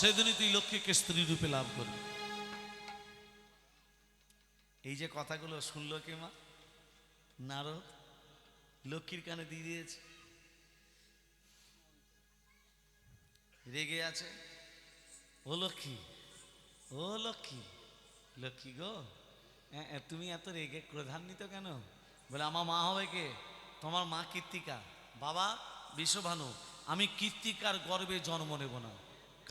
সেদিনই তুই লক্ষ্মীকে স্ত্রী রূপে লাভ করবি। এই যে কথাগুলো শুনলো কে মা? নারদ লক্ষ্মীর কানে দিয়ে দিয়েছে। রেগে আছে, ও লক্ষ্মী, ও লক্ষ্মী, লক্ষ্মী গো তুমি এত রেগে ক্রোধান্বিত কেন? বলে আমার মা হবে কে? তোমার মা কৃত্তিকা। বাবা বিশ্বভানু, আমি কৃত্তিকার গর্ভে জন্ম নেব না।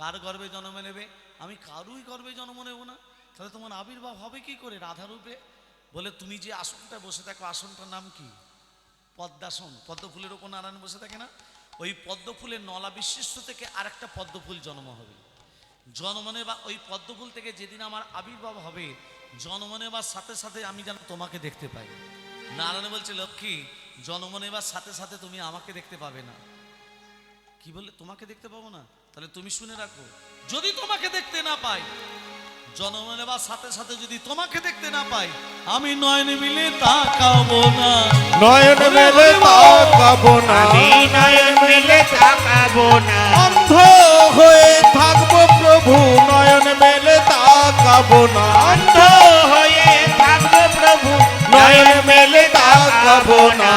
কার গর্ভে জন্ম নেবে? আমি কারুই গর্ভে জন্ম নেব না। তাহলে তোমার আবির্ভাব হবে কি করে রাধা রূপে? বলে তুমি যে আসনটা বসে থাকো, আসনটার নাম কি? পদ্মাসন। পদ্ম ফুলের ওপর নারায়ণ বসে থাকে না? ওই পদ্ম ফুলের নলা বিশিষ্ট থেকে আরেকটা পদ্ম ফুল জন্ম হবে। জন্ম নেবার ওই পদ্ম ফুল থেকে যেদিন আমার আবির্ভাব হবে, জন্ম নেবার সাথে সাথে আমি যেন তোমাকে দেখতে পাই। নারায়ণ বলছে লক্ষ্মী, জন্ম নেবার সাথে সাথে তুমি আমাকে দেখতে পাবে না। কি বলে তোমাকে দেখতে পাবো না? তাহলে তুমি শুনে রাখো, যদি তোমাকে দেখতে না পাই, জন্ম নেবার সাথে সাথে যদি তোমাকে দেখতে না পাই, আমি নয়ন মিলে তাকাবো না। নয়ন মেলে তাকাবো না, আমি নয়ন মেলে তাকাবো না। অন্ধ হয়ে থাকবো প্রভু, নয়ন মেলে তাকাবো না। অন্ধ হয়ে থাকবো প্রভু, নয়ন মেলে তাকাবো না।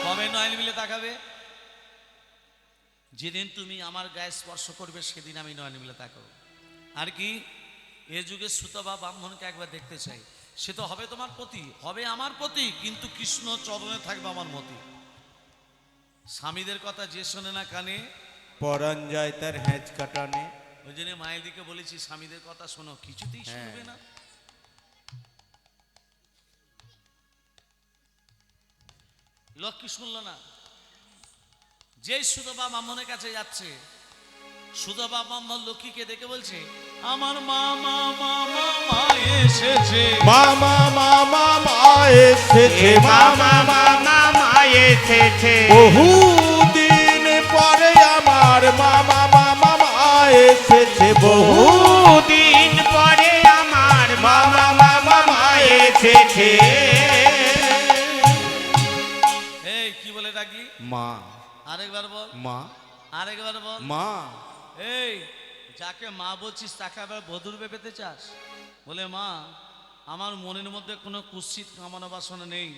কবে নয়ন মিলে তাকাবে? যেদিন তুমি আমার গায়ে স্পর্শ করবে সেদিন আমি নয়ন মিলে তাকাবো। আর কি এ যুগে সুত বা ব্রাহ্মণকে একবার দেখতে চাই, সে তো হবে তোমার পতি, হবে আমার পতি, কিন্তু কৃষ্ণ চরণে থাকবে আমার মতি। স্বামীদের কথা যে শোনে না কানে, পরাণ যায় তার হ্যাঁচ কাটানে। ওই জন্য মায়ের দিকে বলেছি স্বামীদের কথা শোনো, কিছুতেই শুনবে না। লক্ষ্মী শুনলো না। যেই সুতবা ব্রাহ্মণের কাছে যাচ্ছে, সুতবা ব্রাহ্মণ লক্ষ্মীকে দেখে বলছে আমার মা মা মা মা মা এসেছে, মামা মামা মা এসেছে, মামা মামা মা এসেছে। বহুদিন পরে আমার মামা মামা মা এসেছে, বহুদিন পরে আমার মামা মামা মা এসেছে। এই কি বলে ডাকলি? মা। আরেকবার বল, মা আরেকবার বল। মা। এই যাকে মা বলছিস তাকে আবার বধূর পেতে চাস? বলে মা, আমার মনের মধ্যে কোনো কুৎসিত কামনা বাসনা নেই,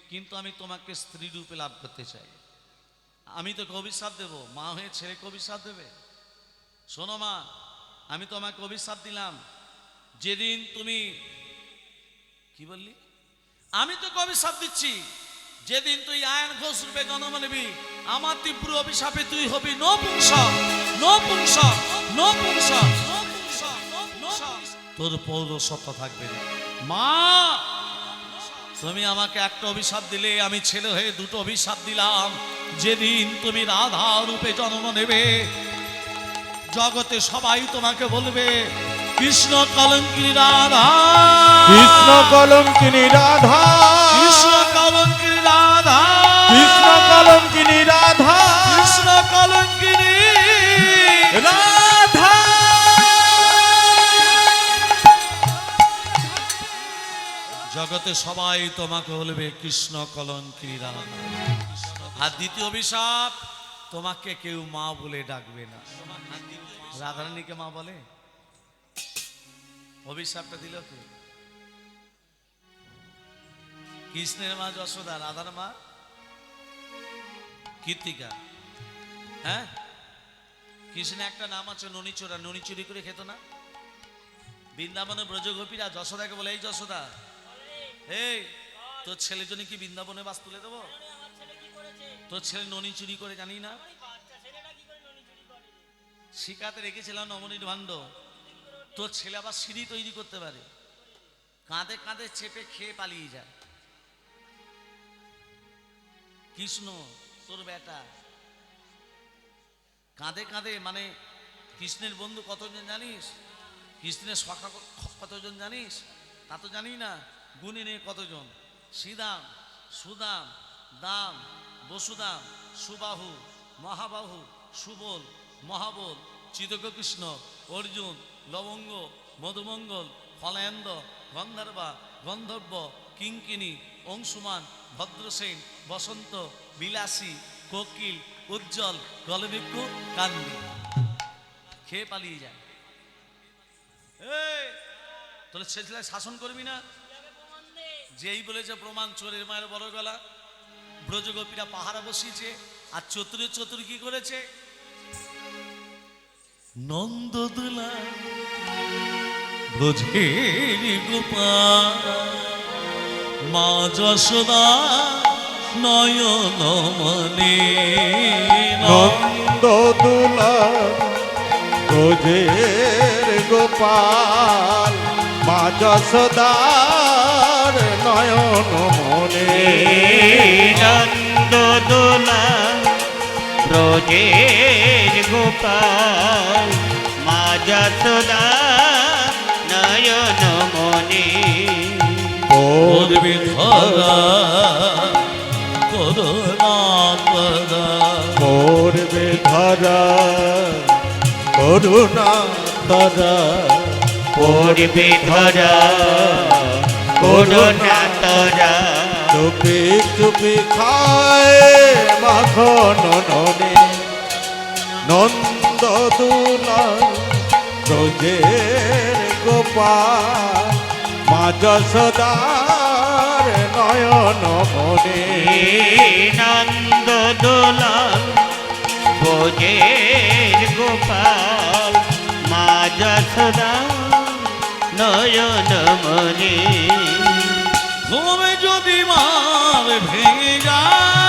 কিন্তু আমি তোমাকে স্ত্রী রূপে লাভ করতে চাই। আমি তোকে অভিশাপ দেব, মা হয়ে ছেলেকে অভিশাপ দেবে? শোনো মা, আমি তোমাকে অভিশাপ দিলাম, যেদিন তুমি কি বললি? আমি তোকে অভিশাপ দিচ্ছি, যেদিন তুই আয়ন ঘোষ রূপে জন্ম নিবি, আমার তীব্র অভিশাপে তুই হবি নপুংসক, নপুংসক, নপুংসক, তোর পৌরসত্ব থাকবে না। মা, তুমি আমাকে একটা অভিশাপ দিলে, আমি ছেলে হয়ে দুটো অভিশাপ দিলাম। যেদিন তুমি রাধা রূপে জন্ম নেবে, জগতে সবাই তোমাকে বলবে কৃষ্ণ কলঙ্কিনী রাধা, কৃষ্ণ কলঙ্কিনী রাধা, কৃষ্ণ কলঙ্কিনী রাধা, কৃষ্ণ কলঙ্কিনী রাধা, কৃষ্ণ কলঙ্কিনী রাধা। জগতে সবাই তোমাকে বলবে কৃষ্ণ কলঙ্কিনী রাধা। আর দ্বিতীয় অভিশাপ, তোমাকে কেউ মা বলে ডাকবে না। রাধারানীকে মা বলে? অভিশাপটা দিল কে? কৃষ্ণের মা যশোদা, রাধার মা কৃত্তিকা। হ্যাঁ, কৃষ্ণের একটা নাম আছে ননিচোরা, ননি চুরি করে খেত না? বৃন্দাবনে ব্রজগোপীরা যশোদাকে বলে, এই যশোদা, এই তোর ছেলের জন্য কি বৃন্দাবনে বাস তুলে দেবো? তোর ছেলে ননি চুরি করে, জানি না? শিকাতে রেখেছিলাম নবনীর ভাণ্ড, তোর ছেলে আবার সিঁড়ি তৈরি করতে পারে, কাঁধে কাঁধে চেপে খেয়ে পালিয়ে যায়। কৃষ্ণ তোর বেটা কাঁধে কাঁধে, মানে কৃষ্ণের বন্ধু কতজন জানিস? কৃষ্ণের সখা কতজন জানিস? তা তো জানি না, গুণী নেই কতজন। শ্রীদাম, সুদাম, দাম, বসুদাম, সুবাহু, মহাবাহু, সুবল, মহাবল, চিদক কৃষ্ণ, অর্জুন, লবঙ্গ, মধুমঙ্গল, ফলায়ন্দ, গন্ধর্বা, গন্ধর্ব, কিঙ্কিনী, অংশুমান, ভদ্রসেন, বসন্ত, বিলাসী, কোকিল, উজ্জ্বল, গলবিক্ষু, কান্দি। খেয়ে পালিয়ে যায়। এই তাহলে ছেলে শাসন করবি না? যেই বলেছে প্রমাণ, চোরের মায়ের বড় গলা। ব্রজগোপীরা পাহারা বসিয়েছে, আর চতুরে চতুর কি করেছে? নন্দদোলা ব্রজের গোপাল মা যশোদা নয়ন মনে। নন্দদোলা ব্রজের গোপাল মা যশোদার নয়ন মনে। নন্দদোলা ব্রজের গোপাল মা যশোদা নয়ন মনে। করবে ধরা করুণা করা করবে ধরা করুণা তরা পড়বে ধরা করুণা তরা। চুপি চুপি খায় মাখন ননে। নন্দদোলা ব্রজের গোপাল মা যশোদার নয়ন মনে। নন্দদোলা ব্রজের গোপাল মা যশোদা নয়ন মনে। ঘুমে যদি মার ভেঙে যায়